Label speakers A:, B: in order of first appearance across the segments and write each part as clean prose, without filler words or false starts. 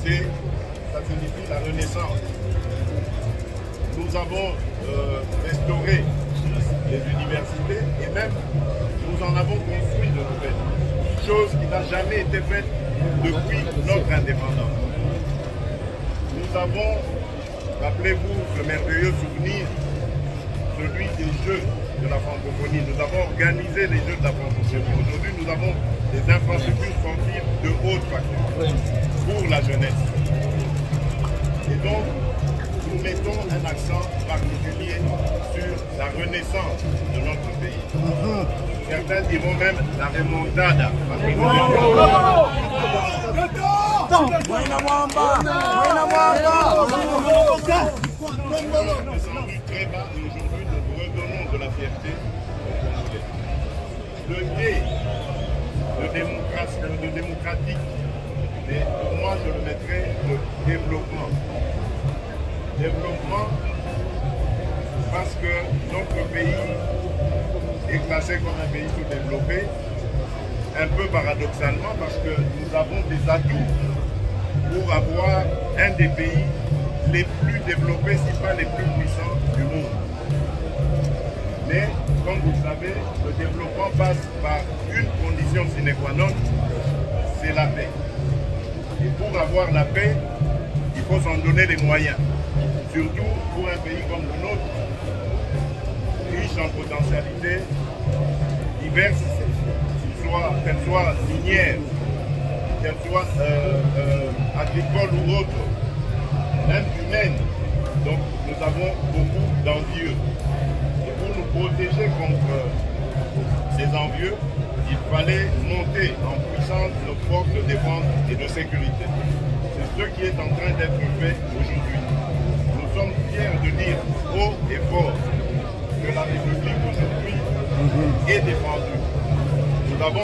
A: G, ça signifie la renaissance. Nous avons restauré les universités et même nous en avons construit de nouvelles. Chose qui n'a jamais été faite depuis notre indépendance. Nous avons, rappelez-vous, ce merveilleux souvenir, celui des Jeux de la francophonie. Nous avons organisé les Jeux de la francophonie. Aujourd'hui, nous avons des infrastructures sportives de haute facture pour la jeunesse. Et donc, nous mettons un accent particulier sur la renaissance de notre pays. Certains diront même la remontada. Parce que nous descendus très bas et aujourd'hui nous redonnons de la fierté aux Congolais. Le D de démocratique, mais pour moi je le mettrais le développement. Développement parce que notre pays est classé comme un pays sous-développé, un peu paradoxalement parce que nous avons des atouts pour avoir un des pays les plus développés, si pas les plus puissants du monde. Mais, comme vous le savez, le développement passe par une condition sine qua non, c'est la paix. Et pour avoir la paix, il faut s'en donner les moyens. Surtout pour un pays comme le nôtre, riche en potentialités diverses, qu'elles soient minières, qu'elles soient agricoles ou autres, même humaines. Donc nous avons beaucoup d'envieux. Et pour nous protéger contre ces envieux, il fallait monter en puissance nos forces de défense et de sécurité. C'est ce qui est en train d'être fait aujourd'hui. Nous sommes fiers de dire haut et fort que la République aujourd'hui est défendue. Nous avons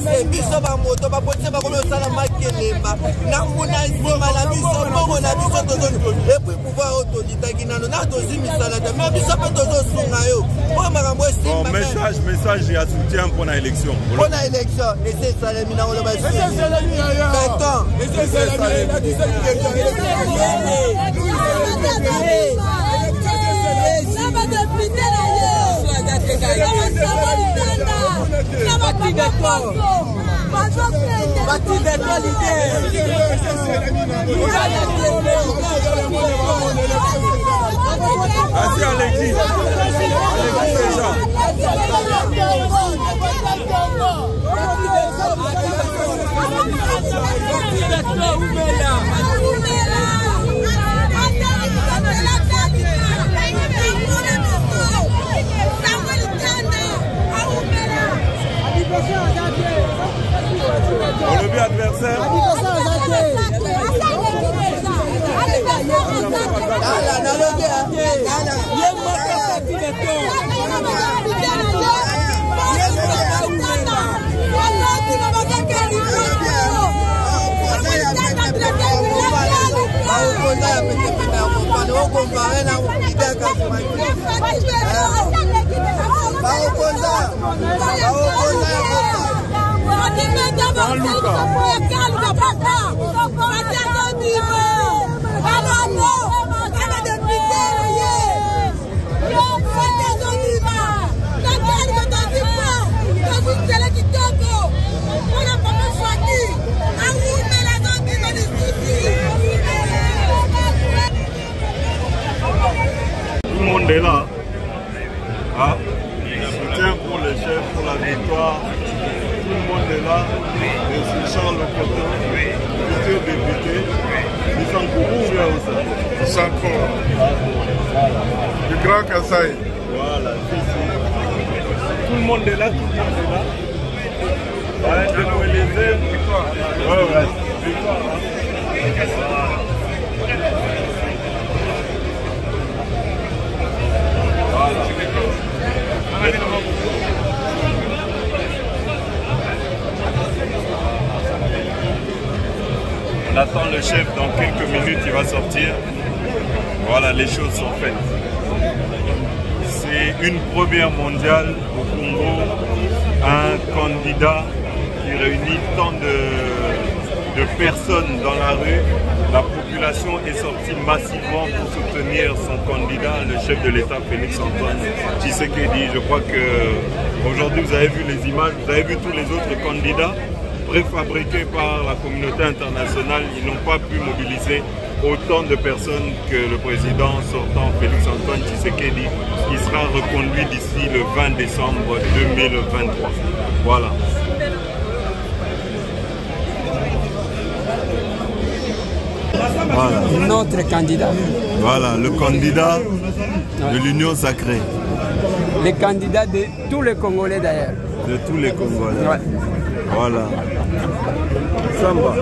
B: policier biso ba moto ba policier ba ko sala makelemba na mona zima la biso bongo na biso tozoni et puis pouvoir autodidacte nano na dozi misala de mais biso pe tozo sunga yo pour makambo
A: bon message ya soutien pour la élection
B: et c'est ça les mina on va c'est ça les mina attends et c'est ça les mina
A: Merci Alexis. On le vit adversaire. Tout le monde est là. Ah, soutien pour le chef, pour la victoire. Tout le monde est là. Monsieur Charles Lokoto, futur député. Sanko. Du Grand Kassai. Voilà, tout le monde est là, tout le monde est là. Ouais, de l'Élysée. Ouais, victoire. On attend le chef dans quelques minutes, il va sortir. Voilà, les choses sont faites. C'est une première mondiale au Congo, un candidat qui réunit tant de personnes dans la rue. La population est sortie massivement pour soutenir son candidat, le chef de l'État Félix-Antoine Tshisekedi. Je crois que aujourd'hui vous avez vu les images, vous avez vu tous les autres candidats préfabriqués par la communauté internationale. Ils n'ont pas pu mobiliser autant de personnes que le président sortant Félix-Antoine Tshisekedi, qui sera reconduit d'ici le 20 décembre 2023. Voilà. Voilà.
C: Notre candidat.
A: Voilà, le candidat de l'Union sacrée.
C: Le candidat de tous les Congolais d'ailleurs.
A: De tous les Congolais.
C: Ouais.
A: Voilà. Samba.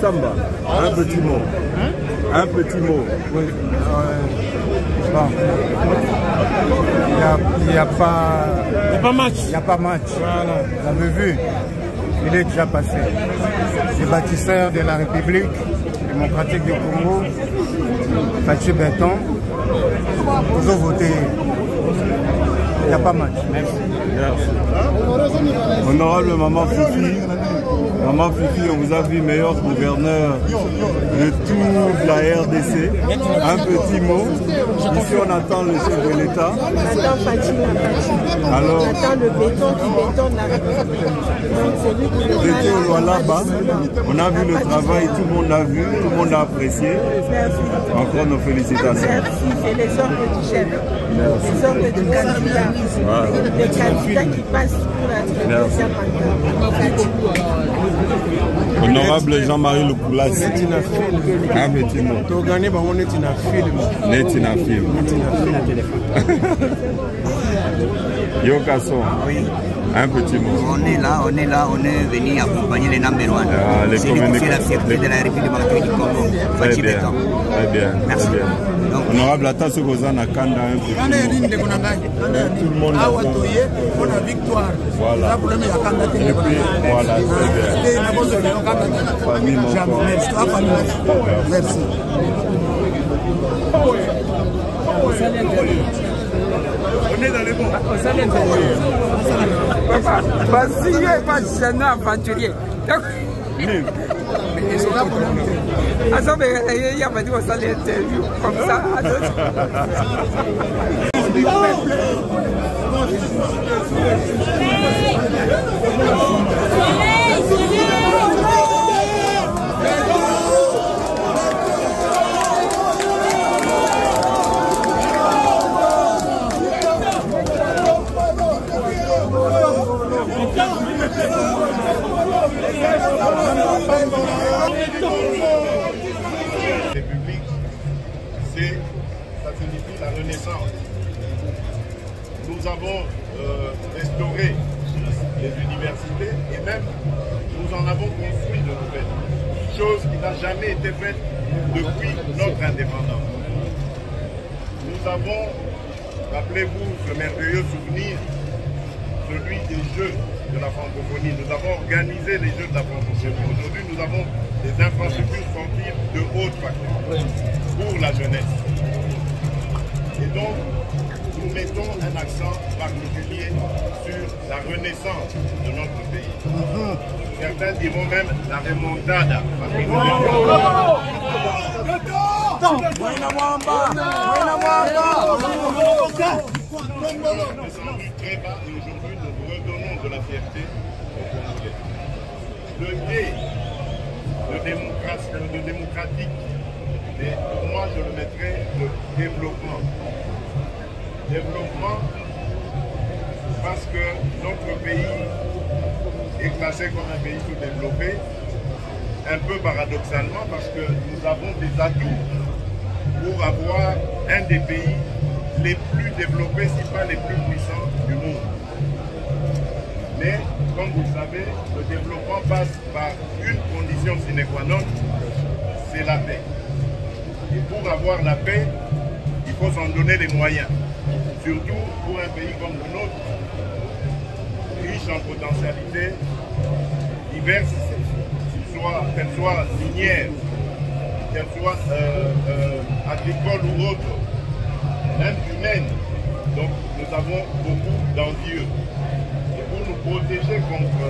A: Samba. Un petit mot. Un petit mot.
D: Oui. Bon. Il n'y a pas match. Il n'y a pas match. Voilà. Vous avez vu. Il est déjà passé. Les bâtisseurs de la République démocratique du Congo, Fatou Béton, toujours voté. Il n'y a pas match. Merci.
A: Merci. Honorable Maman Fifi, on vous a vu meilleur gouverneur de toute la RDC. Un petit mot. Ici, on attend le chef de l'État.
E: On attend Fatou. Alors, on attend le béton qui bétonne la République.
A: Vous étiez au là-bas. On a vu le travail, tout le monde a vu, tout le monde a apprécié.
E: Merci.
A: Encore nos félicitations.
E: Merci, c'est les ordres du chef. Les ordres du candidat. Voilà. Les candidats qui passent pour la deuxième mandat.
A: Honorable Jean-Marie Lukoulas. Un petit mot.
D: Tu as gagné, on est un film.
A: Netina film.
D: Téléphone.
A: Yo Kasson.
D: Oui.
F: Un petit mot.
G: On est là, on est venu accompagner les number one. C'est la fierté de la République démocratique du Congo.
F: Très bien, très bien.
G: Merci.
F: Très bien. Honorable Atasso Kozana Kanda, un petit mot. Tout le monde
B: a victoire.
F: Voilà. Et puis, voilà, très bien. Famille, mon corps.
B: Merci.
A: On est dans les bons.
C: Basile est pas jeune aventurier. Il y a pas dit qu'on s'allait interview comme ça.
A: République, ça signifie la renaissance. Nous avons restauré les universités et même nous en avons construit de nouvelles. Chose qui n'a jamais été faite depuis notre indépendance. Nous avons, rappelez-vous ce merveilleux souvenir, celui des Jeux de la francophonie. Nous avons organisé les Jeux de la francophonie. Aujourd'hui, nous avons des infrastructures sportives de haute facture pour la jeunesse. Et donc, nous mettons un accent particulier sur la renaissance de notre pays. Certains diront même la remontada. Parce que nous descendu très bas et aujourd'hui nous redonnons de la fierté aux Congolais. Le D de démocratique, mais pour moi je le mettrais le développement. Développement parce que notre pays est classé comme un pays sous-développé, un peu paradoxalement parce que nous avons des atouts pour avoir un des pays les plus développés, si pas les plus puissants du monde. Mais, comme vous le savez, le développement passe par une condition sine qua non, c'est la paix. Et pour avoir la paix, il faut s'en donner les moyens. Surtout pour un pays comme le nôtre, riche en potentialités diverses, qu'elles soient minières, qu'elles soient agricoles ou autres, même humaines. Donc nous avons beaucoup d'envieux. Et pour nous protéger contre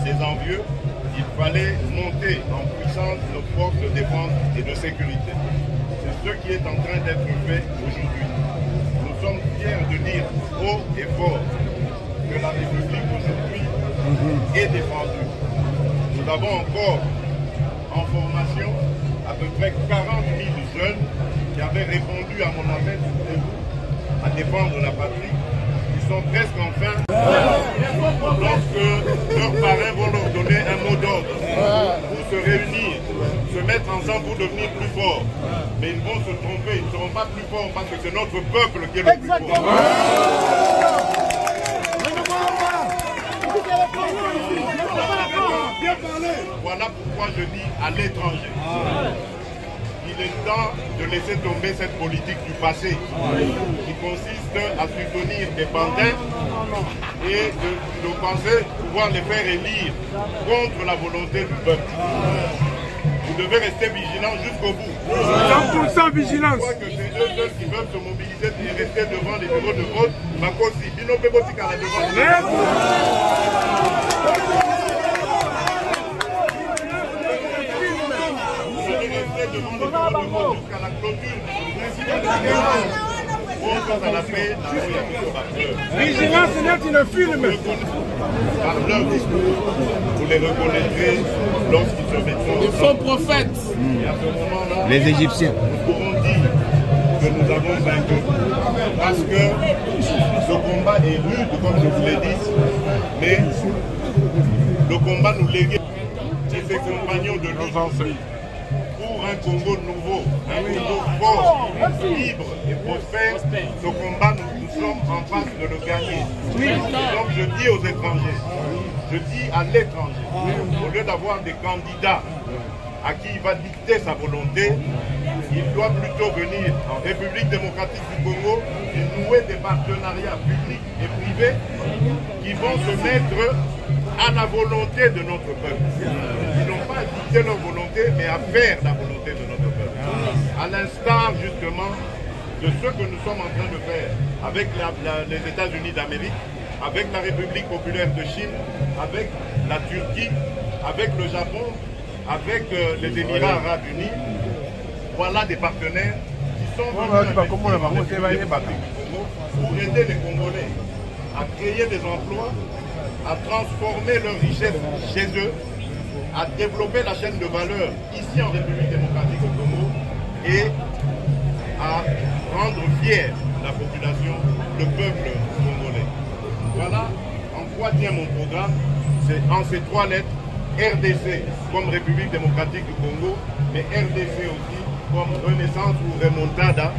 A: ces envieux, il fallait monter en puissance nos forces de défense et de sécurité. C'est ce qui est en train d'être fait aujourd'hui. Nous sommes fiers de dire haut et fort que la République aujourd'hui est défendue. Nous avons encore en formation à peu près 40 000 jeunes qui avaient répondu à mon appel à défendre la patrie. Ils sont presque en fin. Lorsque leurs parrains vont leur donner un mot d'ordre pour se réunir, se mettre ensemble pour devenir plus forts. Mais ils vont se tromper, ils ne seront pas plus forts parce que c'est notre peuple qui est le plus fort. Voilà pourquoi je dis à l'étranger. Il est temps de laisser tomber cette politique du passé qui consiste à soutenir des bandits et de penser pouvoir les faire élire contre la volonté du peuple. Vous devez rester vigilant jusqu'au bout.
H: 100% vigilance.
A: Je crois que c'est eux seuls qui peuvent se mobiliser et rester devant les bureaux de vote. Makosi, Bino Pebotika la devant. Devant le bureau de vote jusqu'à la clôture. À la paix,
H: vigilance, c'est une film.
A: Par leur discours, vous les reconnaîtrez lorsqu'ils se mettront.
H: Ils sont prophètes.
A: Et à ce moment-là,
F: les Égyptiens,
A: nous pourrons dire que nous avons vaincu. Parce que ce combat est rude, comme je vous l'ai dit, mais le combat nous léguait et ses compagnons de lutte. Pour un Congo nouveau, un Congo fort, libre et prospère, ce combat nous nous sommes en passe de le gagner. Donc je dis aux étrangers, je dis à l'étranger, au lieu d'avoir des candidats à qui il va dicter sa volonté, il doit plutôt venir en République démocratique du Congo et nouer des partenariats publics et privés qui vont se mettre à la volonté de notre peuple. Ils n'ont pas à dicter leur volonté, mais à faire la volonté de notre peuple. À l'instar justement de ce que nous sommes en train de faire avec les États-Unis d'Amérique, avec la République populaire de Chine, avec la Turquie, avec le Japon, avec les Émirats arabes unis. Voilà des partenaires qui sont venus pour aider les Congolais à créer des emplois, à transformer leurs richesses chez eux, à développer la chaîne de valeur ici en République démocratique du Congo et à rendre fier la population, le peuple congolais. Voilà en quoi tient mon programme. C'est en ces 3 lettres, RDC comme République démocratique du Congo, mais RDC aussi comme renaissance ou remontada.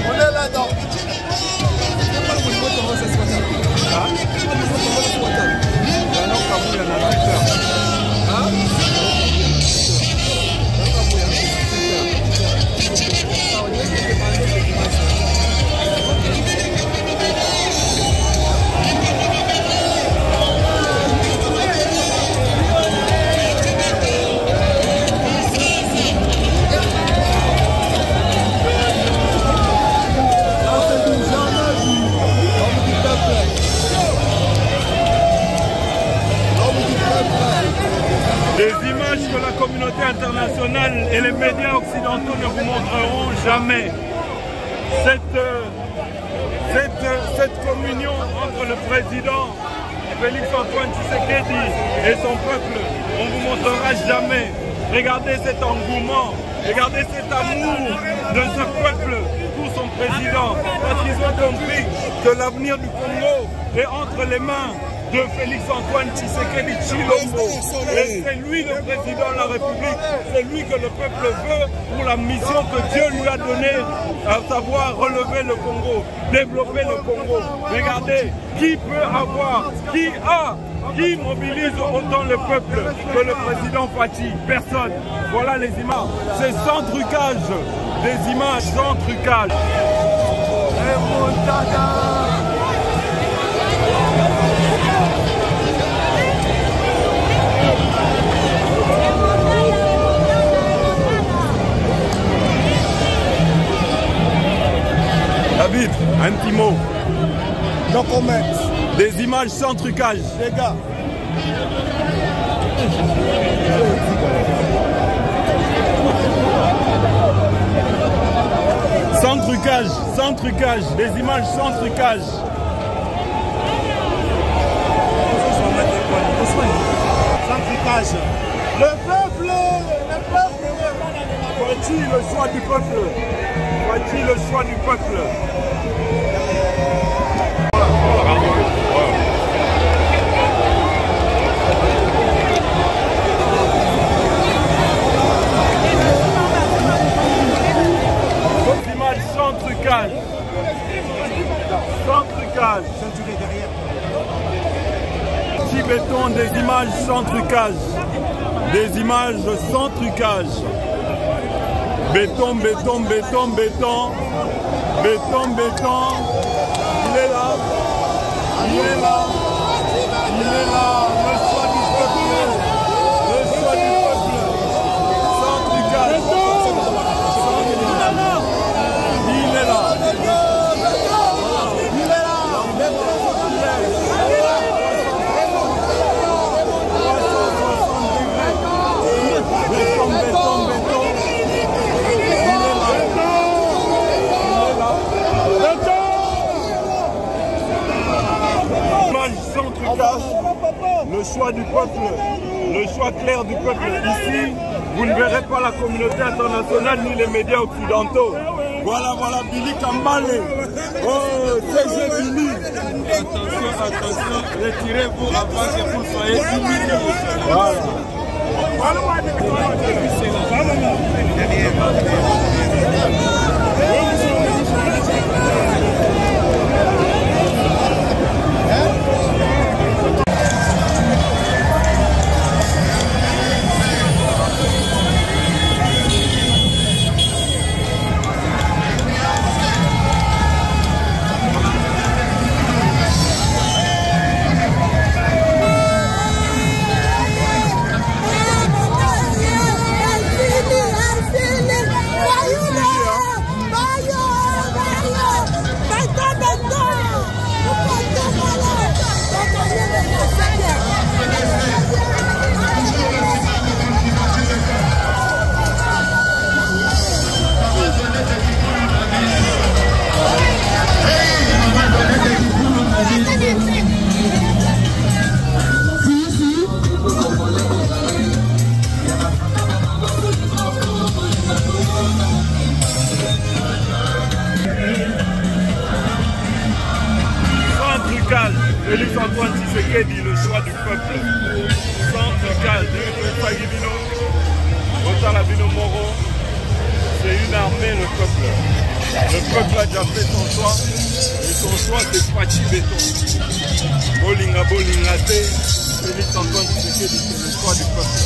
B: On est là-dedans.
H: Des images que la communauté internationale et les médias occidentaux ne vous montreront jamais. Cette communion entre le président Félix-Antoine Tshisekedi et son peuple, on ne vous montrera jamais. Regardez cet engouement, regardez cet amour de ce peuple pour son président, parce qu'ils ont compris que l'avenir du Congo est entre les mains de Félix-Antoine Tshisekedi Tshilombo. Et c'est lui le président de la République, c'est lui que le peuple veut pour la mission que Dieu lui a donnée, à savoir relever le Congo, développer le Congo. Regardez, qui peut avoir, qui mobilise autant le peuple que le président Fachi? Personne. Voilà les images. C'est sans trucage, des images sans trucage. David, un petit mot.
B: No comment.
H: Des images sans trucage.
B: Les gars.
H: Sans trucage, des images sans trucage.
B: Sans trucage. Le peuple.
H: Voici le choix du peuple. Voici le choix du peuple. Sans trucage. Sans trucage. Petit béton, des images sans trucage. Des images sans trucage. Béton, béton, béton, béton. Béton, béton. Il est là. Il est là. Il est là. Le choix du peuple. Le choix du peuple. Sans trucage. Il est là. Béton, béton, béton. le choix du peuple, le choix clair du peuple. Ici, vous ne verrez pas la communauté internationale ni les médias occidentaux. Voilà, Billy Kambale. Oh, CG Billy. Attention, retirez-vous avant que vous soyez humiliés. Voilà. Félix-Antoine Tshisekedi, le choix du peuple. Central, Fagibino, Otalabino Moro, c'est une armée, le peuple. Le peuple a déjà fait son choix, et son choix c'est Fachi Béton. Bolinga Bolingate, Félix-Antoine Tshisekedi, c'est le choix du peuple.